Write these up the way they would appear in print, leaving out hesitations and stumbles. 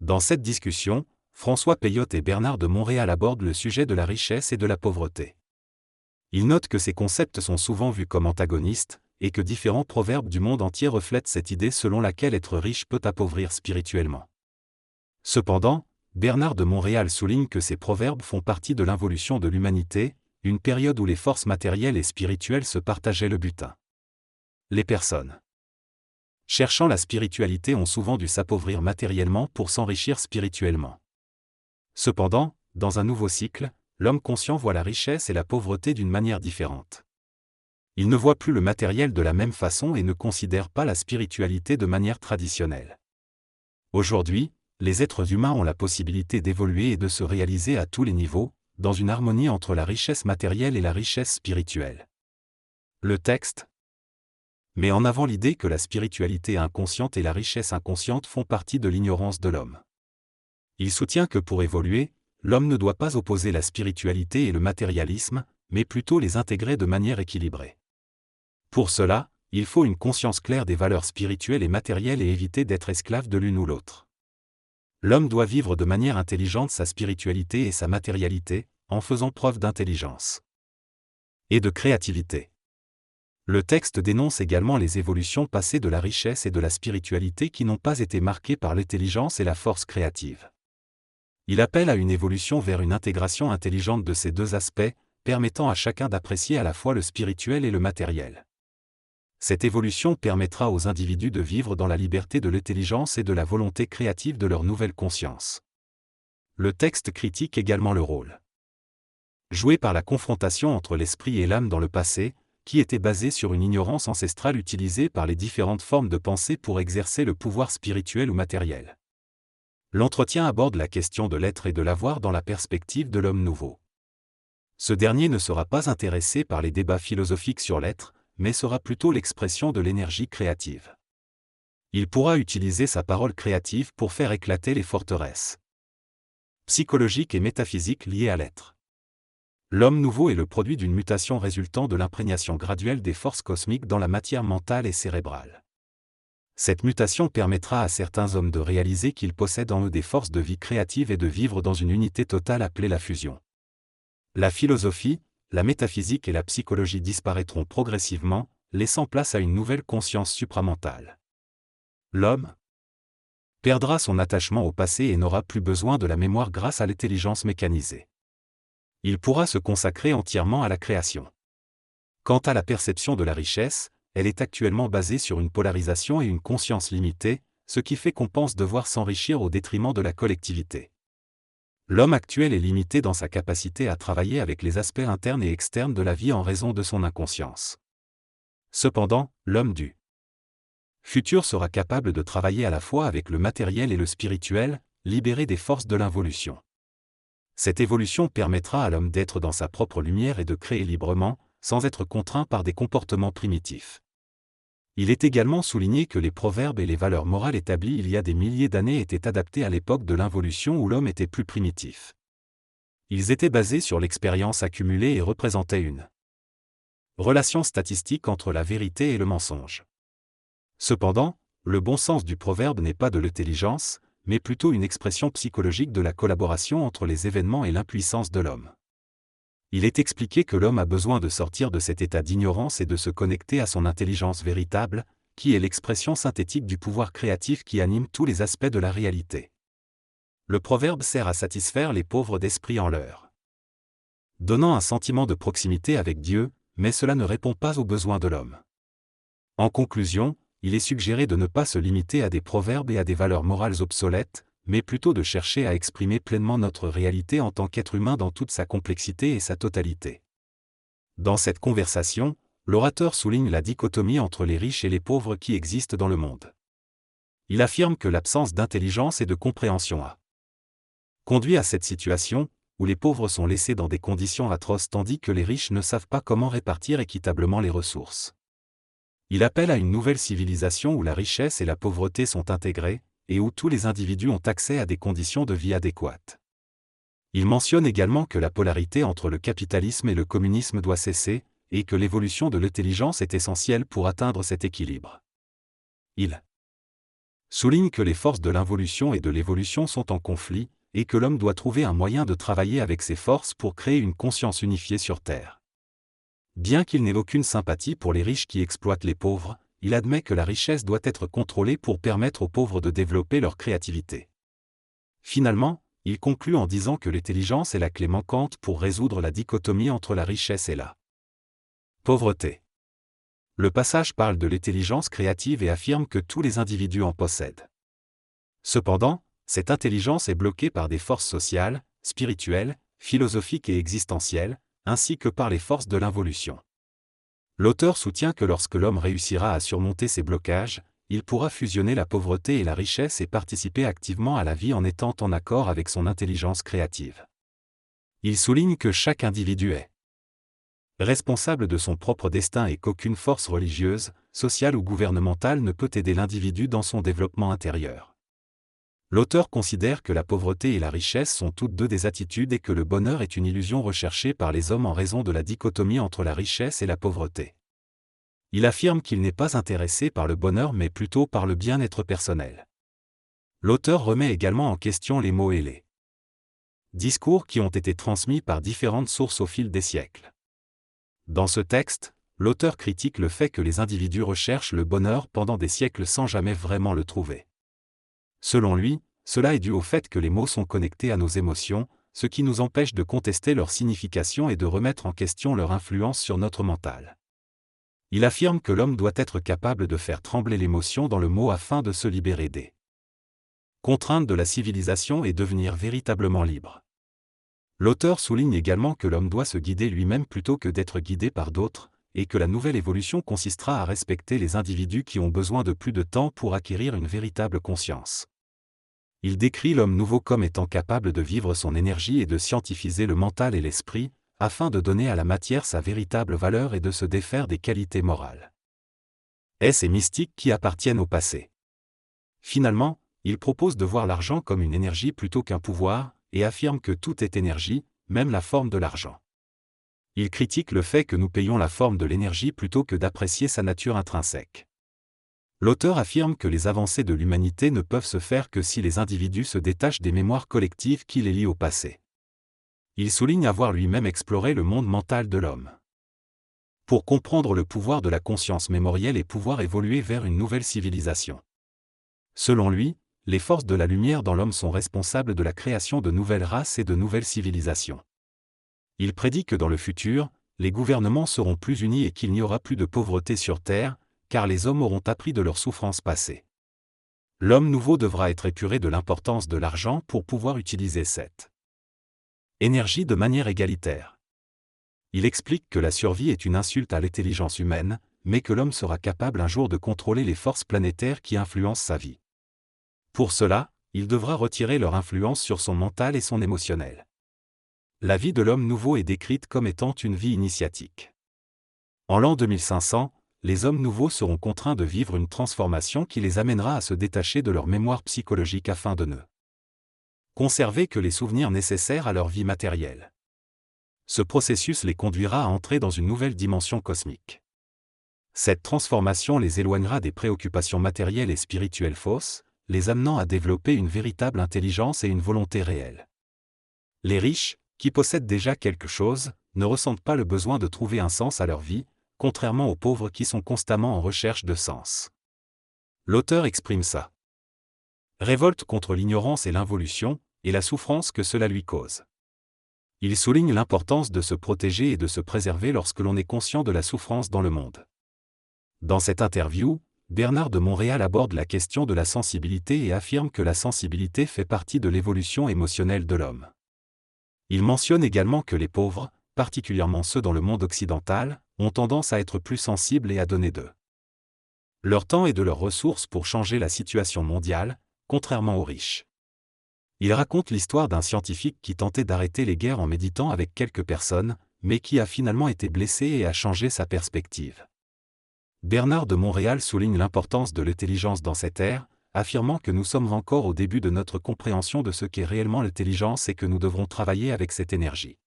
Dans cette discussion, François Peyotte et Bernard de Montréal abordent le sujet de la richesse et de la pauvreté. Ils notent que ces concepts sont souvent vus comme antagonistes, et que différents proverbes du monde entier reflètent cette idée selon laquelle être riche peut appauvrir spirituellement. Cependant, Bernard de Montréal souligne que ces proverbes font partie de l'involution de l'humanité, une période où les forces matérielles et spirituelles se partageaient le butin. Les personnes cherchant la spiritualité ont souvent dû s'appauvrir matériellement pour s'enrichir spirituellement. Cependant, dans un nouveau cycle, l'homme conscient voit la richesse et la pauvreté d'une manière différente. Il ne voit plus le matériel de la même façon et ne considère pas la spiritualité de manière traditionnelle. Aujourd'hui, les êtres humains ont la possibilité d'évoluer et de se réaliser à tous les niveaux, dans une harmonie entre la richesse matérielle et la richesse spirituelle. Le texte met en avant l'idée que la spiritualité inconsciente et la richesse inconsciente font partie de l'ignorance de l'homme. Il soutient que pour évoluer, l'homme ne doit pas opposer la spiritualité et le matérialisme, mais plutôt les intégrer de manière équilibrée. Pour cela, il faut une conscience claire des valeurs spirituelles et matérielles et éviter d'être esclave de l'une ou l'autre. L'homme doit vivre de manière intelligente sa spiritualité et sa matérialité, en faisant preuve d'intelligence et de créativité. Le texte dénonce également les évolutions passées de la richesse et de la spiritualité qui n'ont pas été marquées par l'intelligence et la force créative. Il appelle à une évolution vers une intégration intelligente de ces deux aspects, permettant à chacun d'apprécier à la fois le spirituel et le matériel. Cette évolution permettra aux individus de vivre dans la liberté de l'intelligence et de la volonté créative de leur nouvelle conscience. Le texte critique également le rôle joué par la confrontation entre l'esprit et l'âme dans le passé, qui était basée sur une ignorance ancestrale utilisée par les différentes formes de pensée pour exercer le pouvoir spirituel ou matériel. L'entretien aborde la question de l'être et de l'avoir dans la perspective de l'homme nouveau. Ce dernier ne sera pas intéressé par les débats philosophiques sur l'être, mais sera plutôt l'expression de l'énergie créative. Il pourra utiliser sa parole créative pour faire éclater les forteresses psychologiques et métaphysiques liées à l'être. L'homme nouveau est le produit d'une mutation résultant de l'imprégnation graduelle des forces cosmiques dans la matière mentale et cérébrale. Cette mutation permettra à certains hommes de réaliser qu'ils possèdent en eux des forces de vie créative et de vivre dans une unité totale appelée la fusion. La philosophie, la métaphysique et la psychologie disparaîtront progressivement, laissant place à une nouvelle conscience supramentale. L'homme perdra son attachement au passé et n'aura plus besoin de la mémoire grâce à l'intelligence mécanisée. Il pourra se consacrer entièrement à la création. Quant à la perception de la richesse, elle est actuellement basée sur une polarisation et une conscience limitée, ce qui fait qu'on pense devoir s'enrichir au détriment de la collectivité. L'homme actuel est limité dans sa capacité à travailler avec les aspects internes et externes de la vie en raison de son inconscience. Cependant, l'homme du futur sera capable de travailler à la fois avec le matériel et le spirituel, libéré des forces de l'involution. Cette évolution permettra à l'homme d'être dans sa propre lumière et de créer librement, sans être contraint par des comportements primitifs. Il est également souligné que les proverbes et les valeurs morales établies il y a des milliers d'années étaient adaptés à l'époque de l'involution où l'homme était plus primitif. Ils étaient basés sur l'expérience accumulée et représentaient une relation statistique entre la vérité et le mensonge. Cependant, le bon sens du proverbe n'est pas de l'intelligence, mais plutôt une expression psychologique de la collaboration entre les événements et l'impuissance de l'homme. Il est expliqué que l'homme a besoin de sortir de cet état d'ignorance et de se connecter à son intelligence véritable, qui est l'expression synthétique du pouvoir créatif qui anime tous les aspects de la réalité. Le proverbe sert à satisfaire les pauvres d'esprit en leur donnant un sentiment de proximité avec Dieu, mais cela ne répond pas aux besoins de l'homme. En conclusion, il est suggéré de ne pas se limiter à des proverbes et à des valeurs morales obsolètes, mais plutôt de chercher à exprimer pleinement notre réalité en tant qu'être humain dans toute sa complexité et sa totalité. Dans cette conversation, l'orateur souligne la dichotomie entre les riches et les pauvres qui existent dans le monde. Il affirme que l'absence d'intelligence et de compréhension a conduit à cette situation, où les pauvres sont laissés dans des conditions atroces tandis que les riches ne savent pas comment répartir équitablement les ressources. Il appelle à une nouvelle civilisation où la richesse et la pauvreté sont intégrées, et où tous les individus ont accès à des conditions de vie adéquates. Il mentionne également que la polarité entre le capitalisme et le communisme doit cesser, et que l'évolution de l'intelligence est essentielle pour atteindre cet équilibre. Il souligne que les forces de l'involution et de l'évolution sont en conflit, et que l'homme doit trouver un moyen de travailler avec ces forces pour créer une conscience unifiée sur Terre. Bien qu'il n'ait aucune sympathie pour les riches qui exploitent les pauvres, il admet que la richesse doit être contrôlée pour permettre aux pauvres de développer leur créativité. Finalement, il conclut en disant que l'intelligence est la clé manquante pour résoudre la dichotomie entre la richesse et la pauvreté. Le passage parle de l'intelligence créative et affirme que tous les individus en possèdent. Cependant, cette intelligence est bloquée par des forces sociales, spirituelles, philosophiques et existentielles, ainsi que par les forces de l'involution. L'auteur soutient que lorsque l'homme réussira à surmonter ces blocages, il pourra fusionner la pauvreté et la richesse et participer activement à la vie en étant en accord avec son intelligence créative. Il souligne que chaque individu est responsable de son propre destin et qu'aucune force religieuse, sociale ou gouvernementale ne peut aider l'individu dans son développement intérieur. L'auteur considère que la pauvreté et la richesse sont toutes deux des attitudes et que le bonheur est une illusion recherchée par les hommes en raison de la dichotomie entre la richesse et la pauvreté. Il affirme qu'il n'est pas intéressé par le bonheur mais plutôt par le bien-être personnel. L'auteur remet également en question les mots et les discours qui ont été transmis par différentes sources au fil des siècles. Dans ce texte, l'auteur critique le fait que les individus recherchent le bonheur pendant des siècles sans jamais vraiment le trouver. Selon lui, cela est dû au fait que les mots sont connectés à nos émotions, ce qui nous empêche de contester leur signification et de remettre en question leur influence sur notre mental. Il affirme que l'homme doit être capable de faire trembler l'émotion dans le mot afin de se libérer des contraintes de la civilisation et devenir véritablement libre. L'auteur souligne également que l'homme doit se guider lui-même plutôt que d'être guidé par d'autres, et que la nouvelle évolution consistera à respecter les individus qui ont besoin de plus de temps pour acquérir une véritable conscience. Il décrit l'homme nouveau comme étant capable de vivre son énergie et de scientifiser le mental et l'esprit, afin de donner à la matière sa véritable valeur et de se défaire des qualités morales et mystiques qui appartiennent au passé. Finalement, il propose de voir l'argent comme une énergie plutôt qu'un pouvoir, et affirme que tout est énergie, même la forme de l'argent. Il critique le fait que nous payons la forme de l'énergie plutôt que d'apprécier sa nature intrinsèque. L'auteur affirme que les avancées de l'humanité ne peuvent se faire que si les individus se détachent des mémoires collectives qui les lient au passé. Il souligne avoir lui-même exploré le monde mental de l'homme pour comprendre le pouvoir de la conscience mémorielle et pouvoir évoluer vers une nouvelle civilisation. Selon lui, les forces de la lumière dans l'homme sont responsables de la création de nouvelles races et de nouvelles civilisations. Il prédit que dans le futur, les gouvernements seront plus unis et qu'il n'y aura plus de pauvreté sur Terre, car les hommes auront appris de leurs souffrances passées. L'homme nouveau devra être épuré de l'importance de l'argent pour pouvoir utiliser cette énergie de manière égalitaire. Il explique que la survie est une insulte à l'intelligence humaine, mais que l'homme sera capable un jour de contrôler les forces planétaires qui influencent sa vie. Pour cela, il devra retirer leur influence sur son mental et son émotionnel. La vie de l'homme nouveau est décrite comme étant une vie initiatique. En l'an 2500, les hommes nouveaux seront contraints de vivre une transformation qui les amènera à se détacher de leur mémoire psychologique afin de ne conserver que les souvenirs nécessaires à leur vie matérielle. Ce processus les conduira à entrer dans une nouvelle dimension cosmique. Cette transformation les éloignera des préoccupations matérielles et spirituelles fausses, les amenant à développer une véritable intelligence et une volonté réelle. Les riches, qui possèdent déjà quelque chose, ne ressentent pas le besoin de trouver un sens à leur vie, contrairement aux pauvres qui sont constamment en recherche de sens. L'auteur exprime sa révolte contre l'ignorance et l'involution, et la souffrance que cela lui cause. Il souligne l'importance de se protéger et de se préserver lorsque l'on est conscient de la souffrance dans le monde. Dans cette interview, Bernard de Montréal aborde la question de la sensibilité et affirme que la sensibilité fait partie de l'évolution émotionnelle de l'homme. Il mentionne également que les pauvres, particulièrement ceux dans le monde occidental, ont tendance à être plus sensibles et à donner de leur temps et de leurs ressources pour changer la situation mondiale, contrairement aux riches. Il raconte l'histoire d'un scientifique qui tentait d'arrêter les guerres en méditant avec quelques personnes, mais qui a finalement été blessé et a changé sa perspective. Bernard de Montréal souligne l'importance de l'intelligence dans cette ère, affirmant que nous sommes encore au début de notre compréhension de ce qu'est réellement l'intelligence et que nous devrons travailler avec cette énergie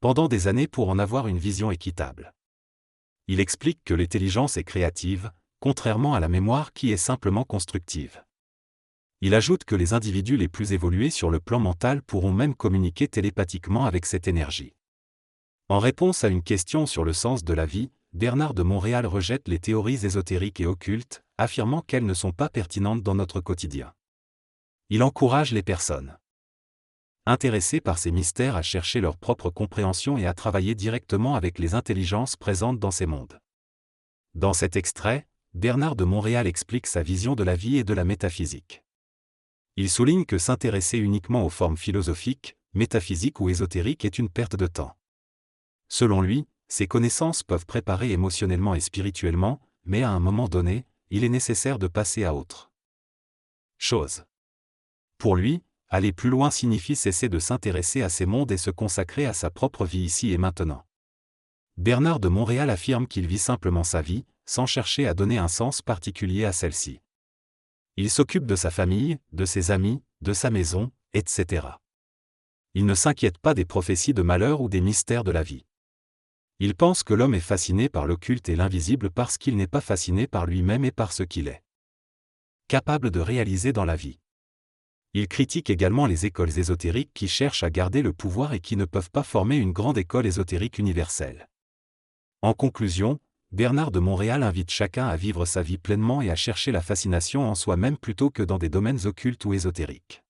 pendant des années pour en avoir une vision équitable. Il explique que l'intelligence est créative, contrairement à la mémoire qui est simplement constructive. Il ajoute que les individus les plus évolués sur le plan mental pourront même communiquer télépathiquement avec cette énergie. En réponse à une question sur le sens de la vie, Bernard de Montréal rejette les théories ésotériques et occultes, affirmant qu'elles ne sont pas pertinentes dans notre quotidien. Il encourage les personnes intéressées par ces mystères à chercher leur propre compréhension et à travailler directement avec les intelligences présentes dans ces mondes. Dans cet extrait, Bernard de Montréal explique sa vision de la vie et de la métaphysique. Il souligne que s'intéresser uniquement aux formes philosophiques, métaphysiques ou ésotériques est une perte de temps. Selon lui, ces connaissances peuvent préparer émotionnellement et spirituellement, mais à un moment donné, il est nécessaire de passer à autre chose. Pour lui, aller plus loin signifie cesser de s'intéresser à ces mondes et se consacrer à sa propre vie ici et maintenant. Bernard de Montréal affirme qu'il vit simplement sa vie, sans chercher à donner un sens particulier à celle-ci. Il s'occupe de sa famille, de ses amis, de sa maison, etc. Il ne s'inquiète pas des prophéties de malheur ou des mystères de la vie. Il pense que l'homme est fasciné par l'occulte et l'invisible parce qu'il n'est pas fasciné par lui-même et par ce qu'il est capable de réaliser dans la vie. Il critique également les écoles ésotériques qui cherchent à garder le pouvoir et qui ne peuvent pas former une grande école ésotérique universelle. En conclusion, Bernard de Montréal invite chacun à vivre sa vie pleinement et à chercher la fascination en soi-même plutôt que dans des domaines occultes ou ésotériques.